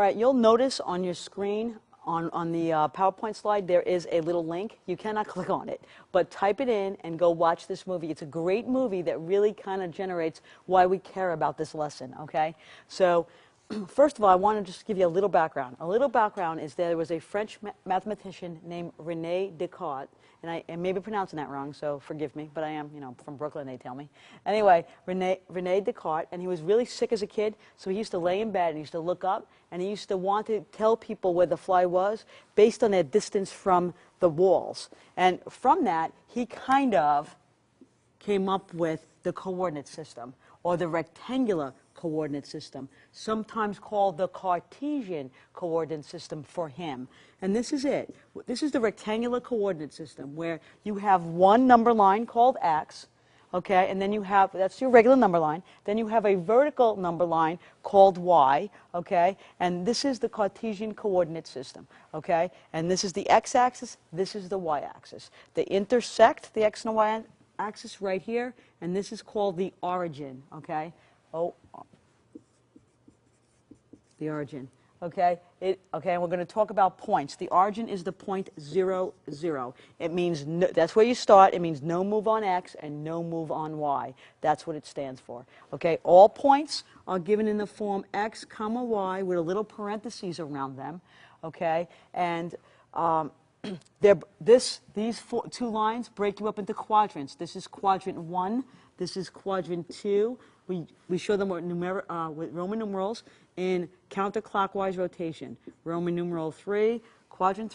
right, you'll notice on your screen, on the PowerPoint slide, there is a little link. You cannot click on it, but type it in and go watch this movie. It's a great movie that really kind of generates why we care about this lesson, okay? So, first of all, I want to just give you a little background. A little background is that there was a French mathematician named René Descartes, and I may be pronouncing that wrong, so forgive me, but I am, from Brooklyn, they tell me. Anyway, René Descartes, and he was really sick as a kid, so he used to lay in bed and he used to look up, and he used to want to tell people where the fly was based on their distance from the walls. And from that, he kind of came up with the coordinate system, or the rectangular coordinate system, sometimes called the Cartesian coordinate system for him. And this is it. This is the rectangular coordinate system where you have one number line called x, okay, and then you have, that's your regular number line, then you have a vertical number line called y, okay, and this is the Cartesian coordinate system, okay, and this is the x-axis, this is the y-axis. They intersect the x and the y-axis right here, and this is called the origin, okay, the origin. Okay, okay, and we're going to talk about points. The origin is the point 0, 0. It means, no, that's where you start. It means no move on x and no move on y. That's what it stands for. Okay, all points are given in the form x, comma, y with a little parentheses around them. Okay, and these two lines break you up into quadrants. This is quadrant 1. This is quadrant 2. We show them with Roman numerals in counterclockwise rotation. Roman numeral 3, quadrant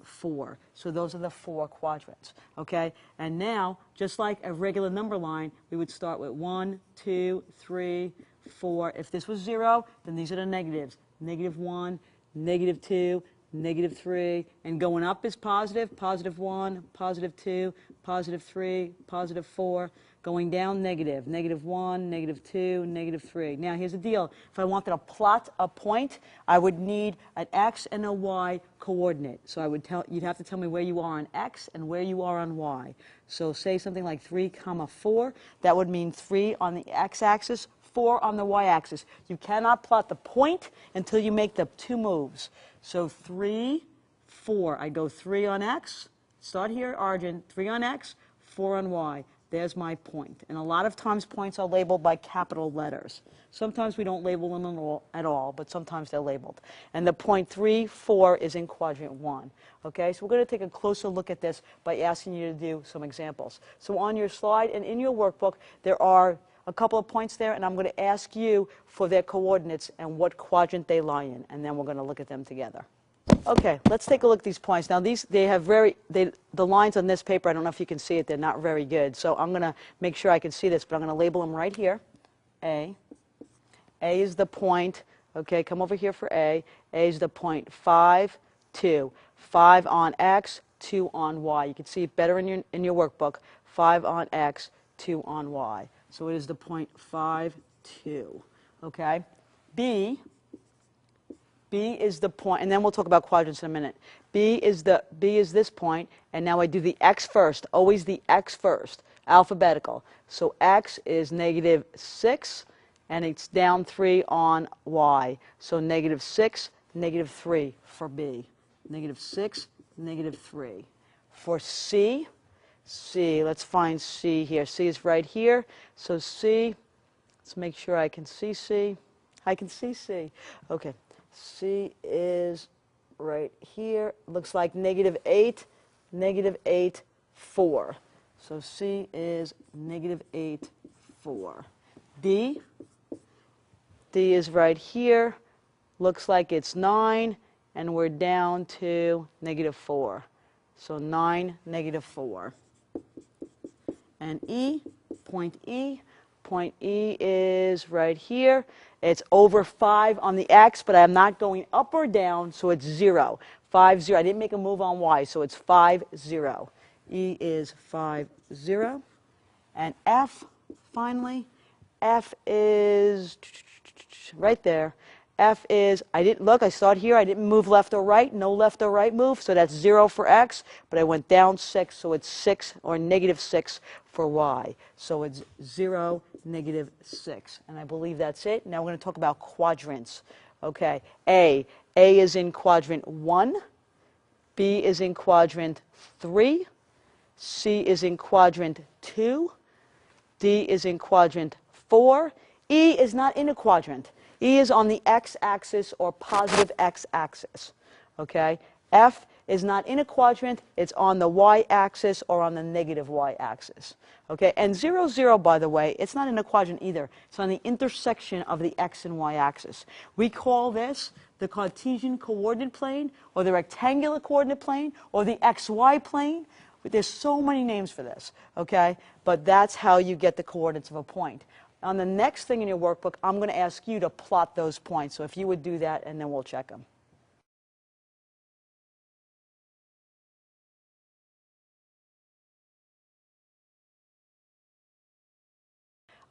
4. So those are the 4 quadrants. Okay? And now, just like a regular number line, we would start with 1, 2, 3, 4. If this was 0, then these are the negatives. Negative 1, negative 2, negative 3, and going up is positive, positive 1, positive 2, positive 3, positive 4. Going down, negative, negative 1, negative 2, negative 3. Now, here's the deal. If I wanted to plot a point, I would need an x and a y coordinate. So you'd have to tell me where you are on x and where you are on y. So say something like 3, comma 4. That would mean 3 on the x-axis, 4 on the y-axis. You cannot plot the point until you make the 2 moves. So 3, 4. I go 3 on x, start here, origin, 3 on x, 4 on y. There's my point. And a lot of times points are labeled by capital letters. Sometimes we don't label them at all, but sometimes they're labeled. And the point 3, 4 is in quadrant 1. Okay, so we're going to take a closer look at this by asking you to do some examples. So on your slide and in your workbook, there are a couple of points there, and I'm going to ask you for their coordinates and what quadrant they lie in, and then we're going to look at them together. Okay, let's take a look at these points. Now, the lines on this paper, I don't know if you can see it, they're not very good. So I'm going to make sure I can see this, but I'm going to label them right here. A. A is the point. Okay, come over here for A. A is the point 5, 2. 5 on x, 2 on y. You can see it better in your workbook. 5 on x, 2 on y. So it is the point 5, 2. Okay? B is the point, and then we'll talk about quadrants in a minute. B is this point, and now I do the x first, always the x first, alphabetical. So x is negative 6, and it's down 3 on y. So negative 6, negative 3 for B. Negative 6, negative 3. For C, let's find C here. C is right here. So C, let's make sure I can see C. I can see C. Okay. C is right here. Looks like negative 8, 4. So C is negative 8, 4. D is right here. Looks like it's 9, and we're down to negative 4. So 9, negative 4. And point E is right here. It's over 5 on the x, but I'm not going up or down, so it's 0. 5, 0. I didn't make a move on y, so it's 5, 0. E is 5, 0. And F, finally, F is right there. F is, I start here, I didn't move left or right, no left or right move, so that's 0 for x, but I went down 6, so it's 6 or negative 6 for y. So it's 0, negative 6. And I believe that's it. Now we're going to talk about quadrants. Okay, A is in quadrant 1, B is in quadrant 3, C is in quadrant 2, D is in quadrant 4. E is not in a quadrant. E is on the x-axis or positive x-axis. Okay? F is not in a quadrant. It's on the y-axis or on the negative y-axis. Okay? And 0, 0, by the way, it's not in a quadrant either. It's on the intersection of the x and y-axis. We call this the Cartesian coordinate plane, or the rectangular coordinate plane, or the xy plane. There's so many names for this, okay? But that's how you get the coordinates of a point. On the next thing in your workbook, I'm going to ask you to plot those points. So if you would do that, and then we'll check them.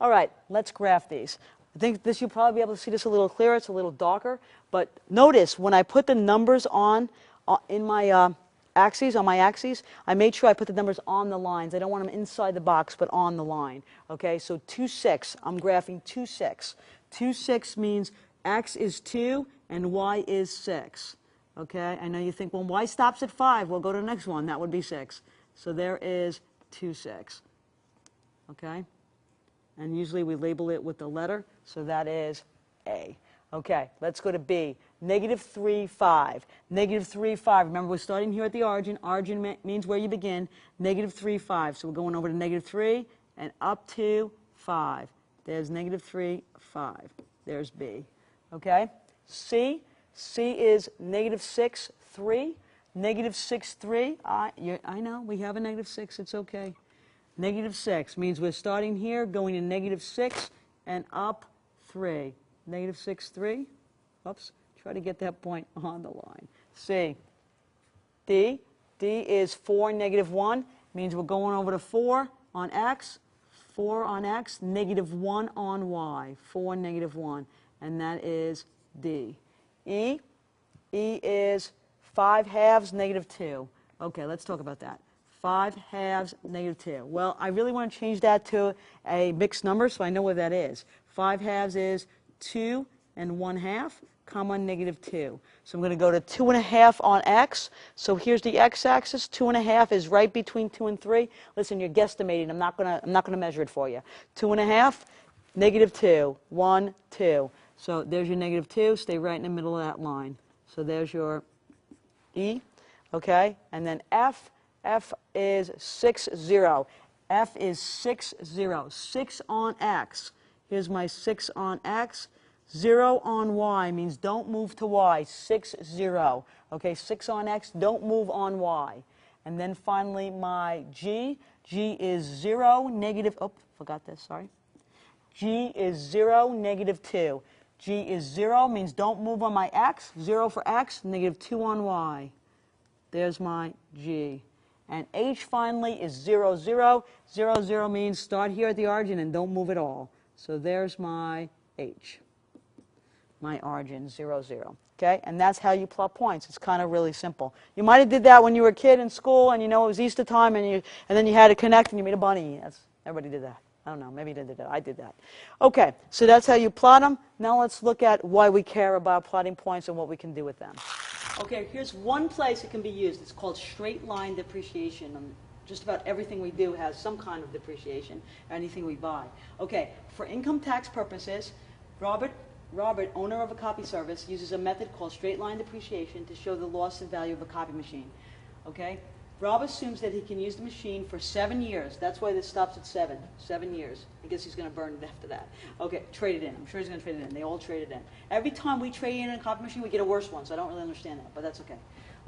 All right, let's graph these. I think this, you'll probably be able to see this a little clearer. It's a little darker. But notice when I put the numbers on in my axes, on my axes, I made sure I put the numbers on the lines. I don't want them inside the box, but on the line. Okay, so 2, 6. I'm graphing 2, 6. 2, 6 means x is 2 and y is 6. Okay, I know you think, well, y stops at 5. We'll go to the next one. That would be 6. So there is 2, 6. Okay? And usually we label it with the letter, so that is A. Okay, let's go to B. Negative 3, 5. Negative 3, 5. Remember, we're starting here at the origin. Origin means where you begin. Negative 3, 5. So we're going over to negative 3 and up to 5. There's negative 3, 5. There's B. Okay? C. C is negative 6, 3. Negative 6, 3. I know, we have a negative 6. It's okay. Negative 6 means we're starting here, going to negative 6, and up 3. Negative 6, 3. Oops. Try to get that point on the line. C. D. D is 4, negative 1. Means we're going over to 4 on x. 4 on x. Negative 1 on y. 4, negative 1. And that is D. E. E is 5 halves, negative 2. Okay, let's talk about that. 5 halves, negative 2. Well, I really want to change that to a mixed number, so I know what that is. 5 halves is 2 and 1/2, comma, negative 2. So I'm going to go to 2 1/2 on x. So here's the x-axis. 2 1/2 is right between 2 and 3. Listen, you're guesstimating. I'm not going to measure it for you. 2 1/2, negative 2, 1, 2. So there's your negative 2. Stay right in the middle of that line. So there's your E. Okay, and then F. F is 6, 0. F is 6, 0. 6 on x. Here's my 6 on x. 0 on y means don't move to y. 6, 0. Okay, 6 on x, don't move on y. And then finally my G. G is 0, negative, oh, forgot this, sorry. G is 0, negative 2. G is 0 means don't move on my x. 0 for x, negative 2 on y. There's my G. And H finally is 0, 0. 0, 0 means start here at the origin and don't move at all. So there's my H, my origin, 0, 0. Okay, and that's how you plot points. It's kind of really simple. You might have did that when you were a kid in school, and you know it was Easter time, and then you had to connect, and you made a bunny. Everybody did that. I don't know. Maybe they did that. I did that. Okay, so that's how you plot them. Now let's look at why we care about plotting points and what we can do with them. Okay, here's one place it can be used. It's called straight line depreciation. Just about everything we do has some kind of depreciation, anything we buy. Okay, for income tax purposes, Robert, owner of a copy service, uses a method called straight line depreciation to show the loss in value of a copy machine. Okay, Rob assumes that he can use the machine for 7 years. That's why this stops at 7. 7 years. I guess he's going to burn it after that. Okay, trade it in. I'm sure he's going to trade it in. They all trade it in. Every time we trade in a copy machine, we get a worse one, so I don't really understand that, but that's okay.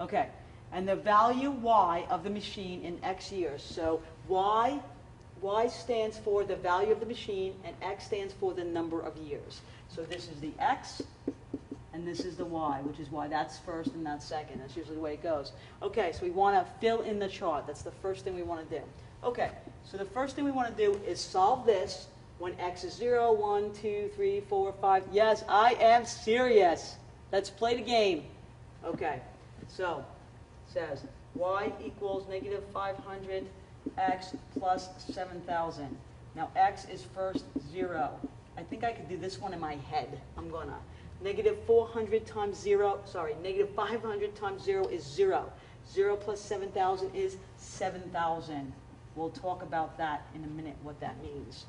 Okay, and the value Y of the machine in X years. So Y stands for the value of the machine, and X stands for the number of years. So this is the X, and this is the Y, which is why that's first and that's second. That's usually the way it goes. Okay, so we want to fill in the chart. That's the first thing we want to do. Okay, so the first thing we want to do is solve this when x is 0, 1, 2, 3, 4, 5. Yes, I am serious. Let's play the game. Okay, so it says y equals negative 500, x plus 7,000. Now x is first 0. I think I could do this one in my head. I'm gonna. Negative 400 times 0, sorry, negative 500 times 0 is 0. 0 plus 7,000 is 7,000. We'll talk about that in a minute, what that means.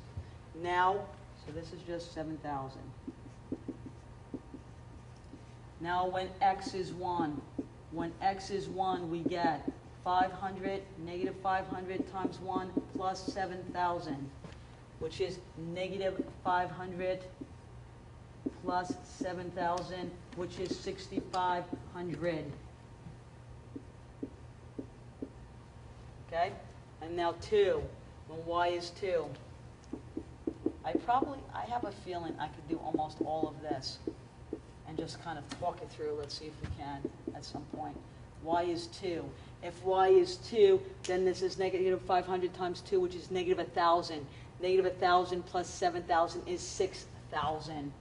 Now, so this is just 7,000. Now when x is 1, we get 500, negative 500 times 1 plus 7,000, which is negative 500 plus 7,000, which is 6,500. Okay? And now 2, when y is 2. I have a feeling I could do almost all of this and just kind of talk it through. Let's see if we can at some point. Y is 2. If y is 2, then this is negative 500 times 2, which is negative 1,000. Negative 1,000 plus 7,000 is 6,000.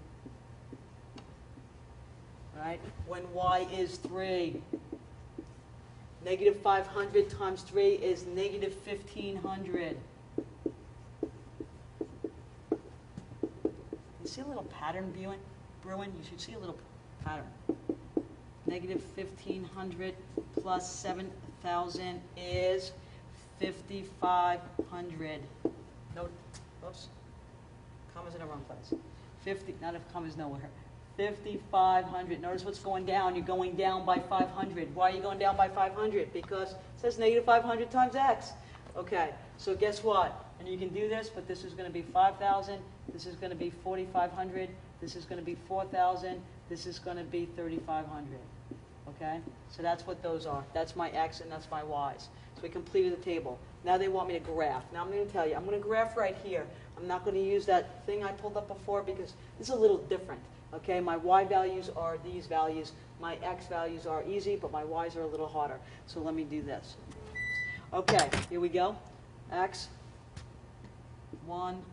Right? When y is 3, negative 500 times 3 is negative 1,500. You see a little pattern brewing? You should see a little pattern. Negative 1,500 plus 7,000 is 5,500. No, oops. Comma's in the wrong place. 50, not if comma's nowhere. 5,500. Notice what's going down. You're going down by 500. Why are you going down by 500? Because it says negative 500 times x. Okay, so guess what? And you can do this, but this is going to be 5,000. This is going to be 4,500. This is going to be 4,000. This is going to be 3,500. Okay? So that's what those are. That's my x and that's my y's. So we completed the table. Now they want me to graph. Now I'm going to tell you, I'm going to graph right here. I'm not going to use that thing I pulled up before because this is a little different. Okay, my y values are these values. My x values are easy, but my y's are a little harder. So let me do this. Okay, here we go. X, 1,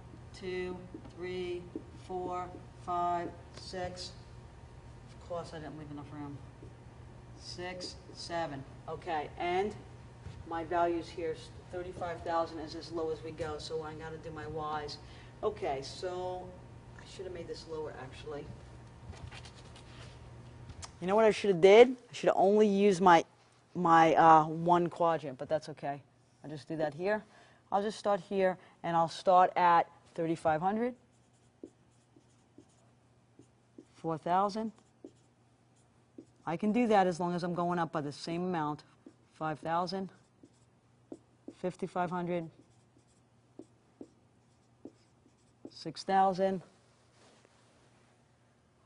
2, 3, 4, 5, 6. Of course, I didn't leave enough room. 6, 7. Okay, and my values here, 35,000 is as low as we go, so I got to do my y's. Okay, so I should have made this lower, actually. You know what I should have did? I should have only used my one quadrant, but that's okay. I'll just do that here. I'll just start here, and I'll start at 3,500, 4,000. I can do that as long as I'm going up by the same amount. 5,000, 5,500, 6,000.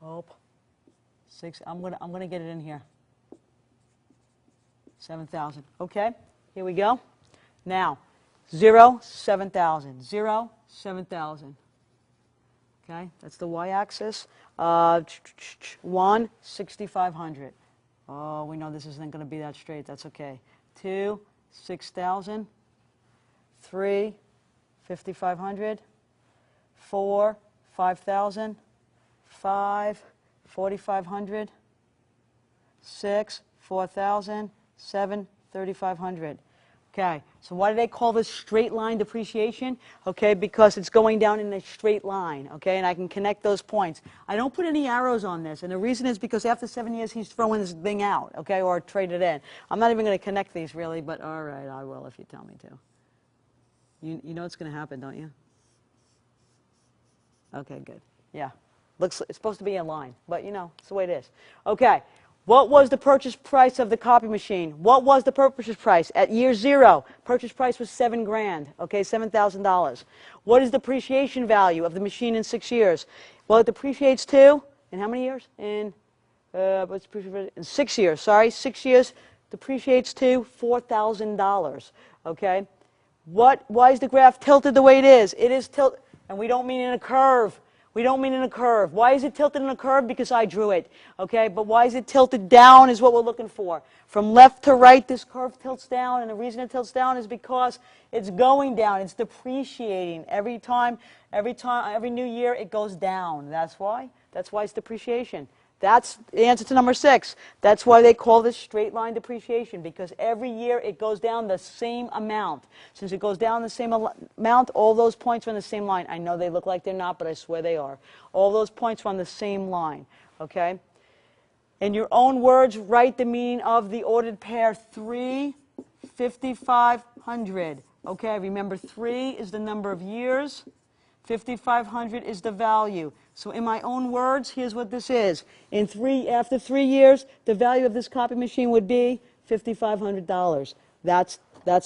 Hope. 6. I'm gonna get it in here. 7,000. Okay. Here we go. Now, 0, 7,000. 0, 7,000. Okay. That's the y-axis. 1, 6,500. Oh, we know this isn't going to be that straight. That's okay. 2, 6,000. 3, 5,500. 4, 5,000. 5, 4,500. 6, 4,000. 7, 3,500. Okay, so why do they call this straight line depreciation? Okay, because it's going down in a straight line, okay, and I can connect those points. I don't put any arrows on this, and the reason is because after 7 years, he's throwing this thing out, okay, or trade it in. I'm not even going to connect these, really, but all right, I will if you tell me to. You know what's going to happen, don't you? Okay, good. Yeah. It's supposed to be a line, but, you know, it's the way it is. Okay. What was the purchase price of the copy machine? What was the purchase price? At year 0, purchase price was $7,000, okay, $7,000. What is the depreciation value of the machine in 6 years? Well, it depreciates to, in how many years? In 6 years, sorry, 6 years, depreciates to $4,000, okay? Why is the graph tilted the way it is? It is tilted, and we don't mean in a curve. We don't mean in a curve. Why is it tilted in a curve? Because I drew it, okay? But why is it tilted down is what we're looking for. From left to right, this curve tilts down, and the reason it tilts down is because it's going down. It's depreciating. Every new year, it goes down. That's why. That's why it's depreciation. That's the answer to number 6. That's why they call this straight line depreciation, because every year it goes down the same amount. Since it goes down the same amount, all those points are on the same line. I know they look like they're not, but I swear they are. All those points are on the same line. Okay? In your own words, write the meaning of the ordered pair 3, 5,500. Okay, remember 3 is the number of years, 5,500 is the value. So in my own words, here's what this is. After 3 years, the value of this copy machine would be $5,500. That's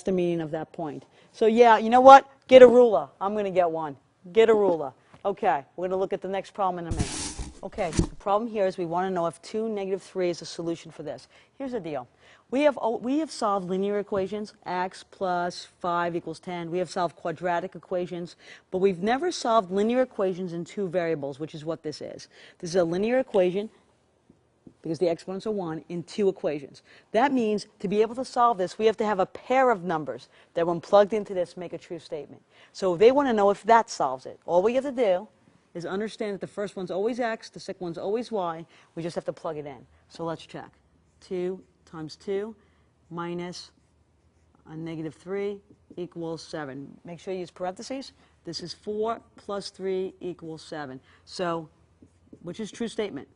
the meaning of that point. So yeah, you know what? Get a ruler. I'm going to get one. Get a ruler. Okay, we're going to look at the next problem in a minute. Okay, the problem here is we want to know if 2, -3 is a solution for this. Here's the deal. We have solved linear equations, x plus 5 equals 10. We have solved quadratic equations, but we've never solved linear equations in 2 variables, which is what this is. This is a linear equation, because the exponents are 1, in 2 equations. That means to be able to solve this, we have to have a pair of numbers that when plugged into this make a true statement. So they want to know if that solves it. All we have to do is understand that the first one's always x, the second one's always y. We just have to plug it in. So let's check. 2 times 2 minus a -3 equals 7. Make sure you use parentheses. This is 4 plus 3 equals 7. So, which is true statement.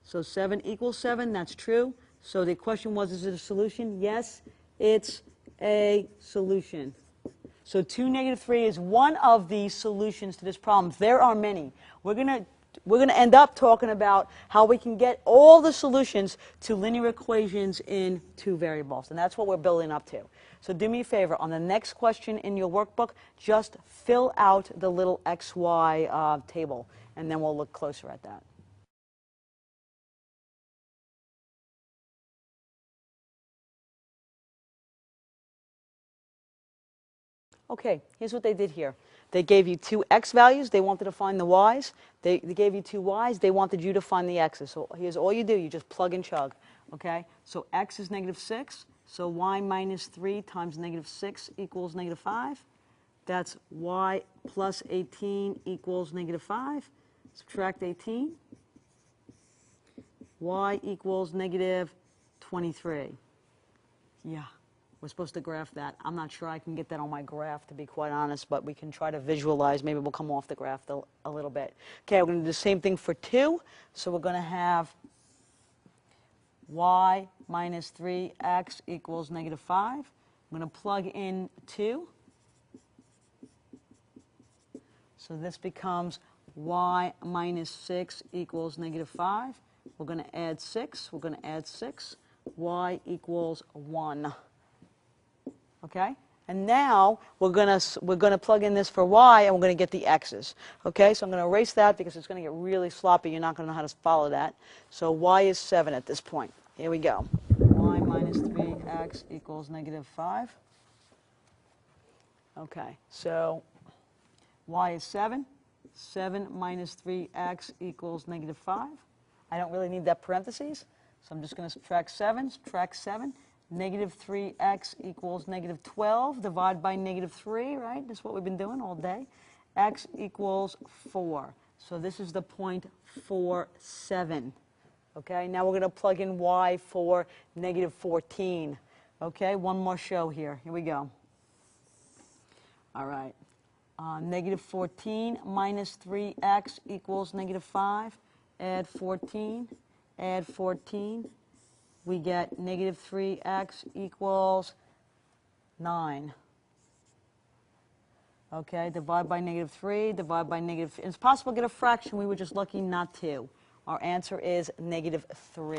So 7 equals 7, that's true. So the question was, is it a solution? Yes, it's a solution. So 2, -3 is one of the solutions to this problem. There are many. We're going to end up talking about how we can get all the solutions to linear equations in 2 variables. And that's what we're building up to. So do me a favor. On the next question in your workbook, just fill out the little XY table. And then we'll look closer at that. Okay, here's what they did here. They gave you 2 x values. They wanted to find the y's. They gave you 2 y's. They wanted you to find the x's. So here's all you do. You just plug and chug. Okay? So x is -6. So y minus 3 times -6 equals -5. That's y plus 18 equals -5. Subtract 18. Y equals -23. Yeah. We're supposed to graph that. I'm not sure I can get that on my graph, to be quite honest, but we can try to visualize. Maybe we'll come off the graph a little bit. Okay, we're going to do the same thing for 2. So we're going to have y minus 3x equals -5. I'm going to plug in 2. So this becomes y minus 6 equals -5. We're going to add 6. We're going to add 6. Y equals 1. Okay? And now we're gonna plug in this for y, and we're going to get the x's. Okay? So I'm going to erase that because it's going to get really sloppy. You're not going to know how to follow that. So y is 7 at this point. Here we go. Y minus 3x equals -5. Okay. So y is 7. 7 minus 3x equals -5. I don't really need that parentheses, so I'm just going to subtract 7. Subtract 7. -3x equals -12. Divide by -3, right? That's what we've been doing all day. X equals 4. So this is the point 4, 7. Okay, now we're going to plug in y for -14. Okay, one more show here. Here we go. All right. -14 minus 3x equals -5. Add 14. Add 14. We get -3x equals 9. Okay, divide by -3, divide by negative. It's possible to get a fraction. We were just lucky not to. Our answer is -3.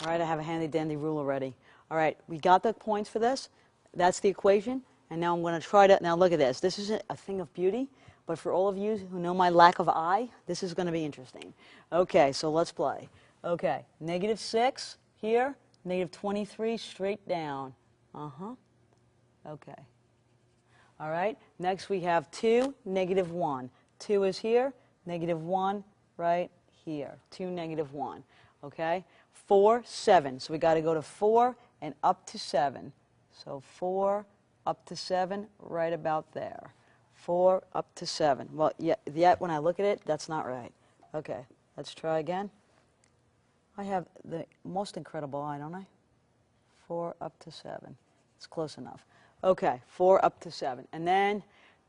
All right, I have a handy dandy rule already. All right, we got the points for this. That's the equation. And now I'm going to try to, now look at this. This isn't a thing of beauty, but for all of you who know my lack of eye, this is going to be interesting. Okay, so let's play. Okay, -6 here, -23 straight down. Okay. All right, next we have 2, -1. 2 is here, -1 right here. 2, -1. Okay, 4, 7. So we got to go to 4 and up to 7. So 4 up to 7, right about there. 4 up to 7. Well, yet when I look at it, that's not right. Okay, let's try again. I have the most incredible eye, don't I? 4 up to 7. It's close enough. Okay, 4 up to 7. And then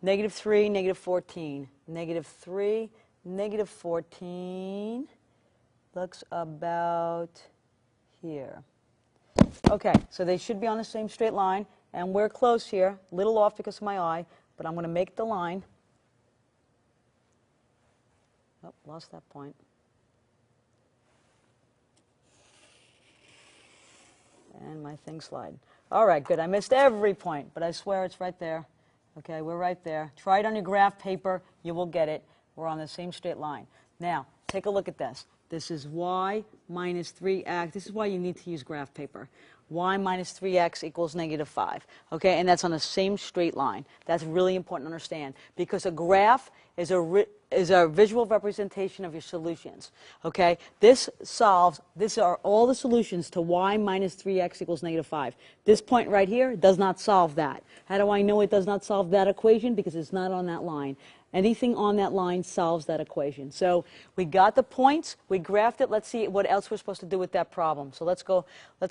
-3, -14. -3, -14. looks about here. Okay, so they should be on the same straight line, and we're close here, a little off because of my eye, but I'm going to make the line. Oh, lost that point. And my thing slide. All right, good. I missed every point, but I swear it's right there. Okay, we're right there. Try it on your graph paper. You will get it. We're on the same straight line. Now, take a look at this. This is y minus 3x. This is why you need to use graph paper. Y minus 3x equals negative 5. Okay, and that's on the same straight line. That's really important to understand because a graph is a visual representation of your solutions. Okay, these are all the solutions to y minus 3x equals negative 5. This point right here does not solve that. How do I know it does not solve that equation? Because it's not on that line. Anything on that line solves that equation. So we got the points, we graphed it. Let's see what else we're supposed to do with that problem. So let's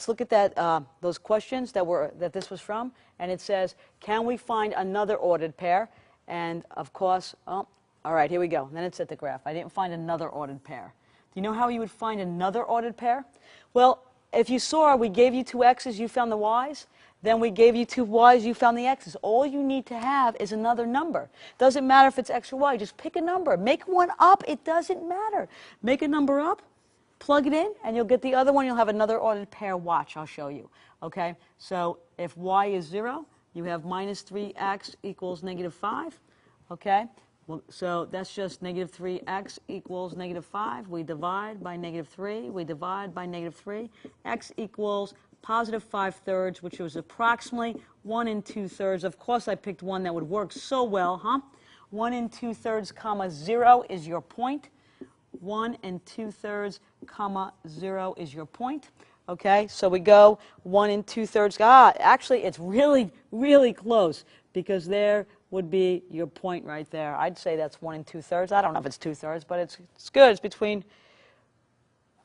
look at that, those questions that this was from. And it says, can we find another ordered pair? And of course, all right, here we go. And then it's at the graph. I didn't find another ordered pair. Do you know how you would find another ordered pair? Well, if you saw we gave you two x's, you found the y's. Then we gave you two y's, you found the x's. All you need to have is another number. Doesn't matter if it's x or y. Just pick a number. Make one up. It doesn't matter. Make a number up, plug it in, and you'll get the other one. You'll have another ordered pair. Watch. I'll show you. Okay? So if y is 0, you have minus 3x equals negative 5. Okay? Well, so that's just negative 3x equals negative 5. We divide by negative 3. We divide by negative 3. X equals positive 5/3, which was approximately 1 2/3. Of course, I picked one that would work so well, huh? 1 2/3, comma 0 is your point. 1 2/3, comma 0 is your point. Okay, so we go 1 2/3. Actually, it's really, really close because there would be your point right there. I'd say that's 1 2/3. I don't know if it's 2/3, but it's good. It's between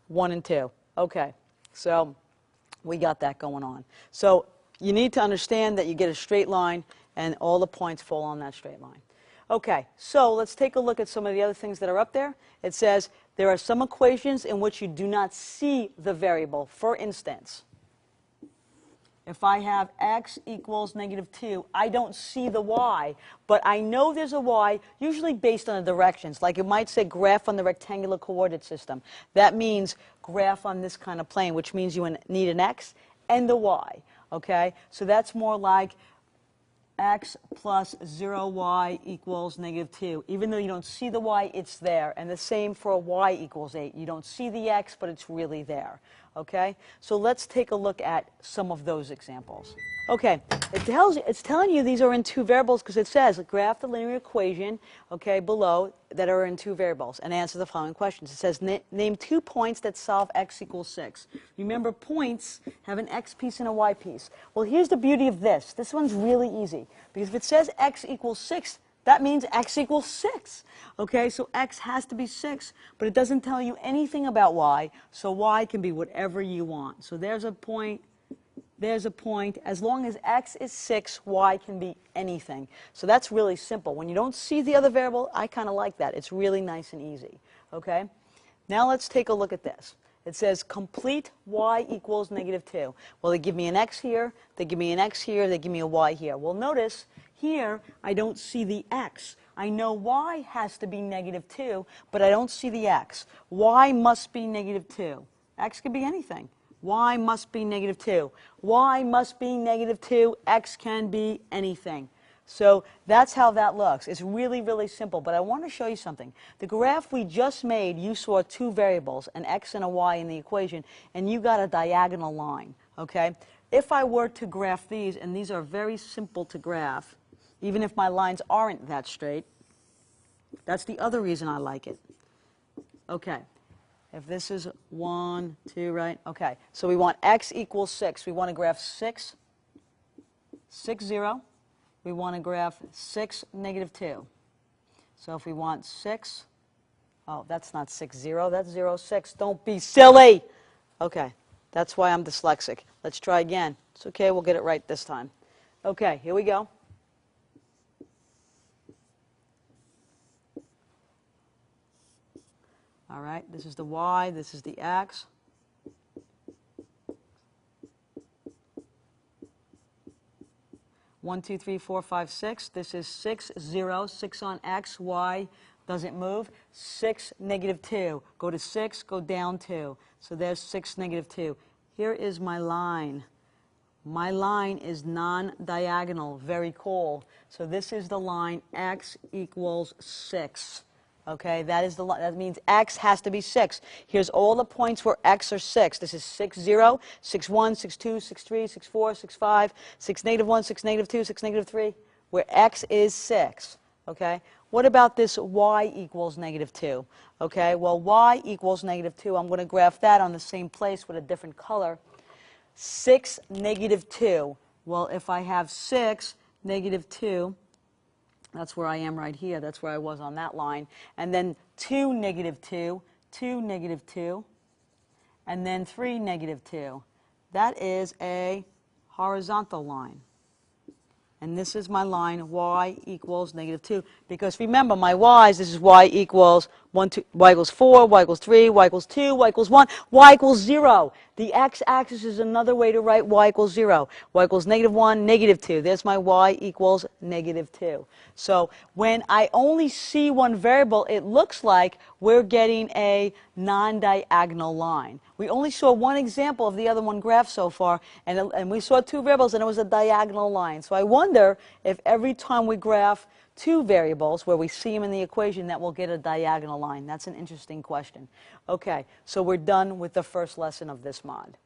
1 and 2. Okay, so we got that going on. So you need to understand that you get a straight line and all the points fall on that straight line. Okay, so let's take a look at some of the other things that are up there. It says there are some equations in which you do not see the variable. For instance, if I have x equals negative 2, I don't see the y, but I know there's a y, usually based on the directions. Like it might say graph on the rectangular coordinate system. That means graph on this kind of plane, which means you need an x and a y. Okay? So that's more like x plus 0y equals negative 2. Even though you don't see the y, it's there. And the same for a y equals 8. You don't see the x, but it's really there. Okay? So let's take a look at some of those examples. Okay, it's telling you these are in two variables because it says graph the linear equation, okay, below that are in two variables and answer the following questions. It says name 2 points that solve x equals 6. Remember, points have an x piece and a y piece. Well, here's the beauty of this. This one's really easy because if it says x equals 6, that means x equals 6. Okay, so x has to be 6, but it doesn't tell you anything about y, so y can be whatever you want. So there's a point. There's a point. As long as x is 6, y can be anything. So that's really simple. When you don't see the other variable, I kind of like that. It's really nice and easy. Okay? Now let's take a look at this. It says complete y equals negative 2. Well, they give me an x here, they give me an x here, they give me a y here. Well, notice here I don't see the x. I know y has to be negative 2, but I don't see the x. Y must be negative 2. X could be anything. Y must be negative 2. Y must be negative 2. X can be anything. So that's how that looks. It's really, really simple. But I want to show you something. The graph we just made, you saw two variables, an x and a y in the equation, and you got a diagonal line. Okay? If I were to graph these, and these are very simple to graph, even if my lines aren't that straight, that's the other reason I like it. Okay. If this is 1, 2, right? Okay, so we want x equals 6. We want to graph 6, 6, 0. We want to graph 6, negative 2. So if we want 6, oh, that's not 6, 0. That's 0, 6. Don't be silly. Okay, that's why I'm dyslexic. Let's try again. It's okay, we'll get it right this time. Okay, here we go. All right, this is the y, this is the x. One, two, three, four, five, six. This is 6, 0, 6 on x, y doesn't move. 6, negative 2. Go to 6, go down 2. So there's 6, negative 2. Here is my line. My line is non-diagonal. Very cool. So this is the line x equals 6. Okay, that means x has to be 6. Here's all the points where x are 6. This is 6, 0, 6, 1, 6, 2, 6, 3, 6, 4, 6, 5, 6, negative 1, 6, negative 2, 6, negative 3, where x is 6. Okay, what about this y equals negative 2? Okay, well, y equals negative 2. I'm going to graph that on the same place with a different color. 6, negative 2. Well, if I have 6, negative 2, that's where I am right here. That's where I was on that line. And then 2, negative 2, 2, negative 2, and then 3, negative 2. That is a horizontal line. And this is my line, y equals negative 2. Because remember, my y's, this is y equals 1, 2, y equals 4, y equals 3, y equals 2, y equals 1, y equals 0. The x-axis is another way to write y equals 0. Y equals negative 1, negative 2. There's my y equals negative 2. So when I only see one variable, it looks like we're getting a non-diagonal line. We only saw one example of the other one graph so far, and we saw two variables, and it was a diagonal line. So I wonder if every time we graph two variables where we see them in the equation that we'll get a diagonal line. That's an interesting question. Okay, so we're done with the first lesson of this mod.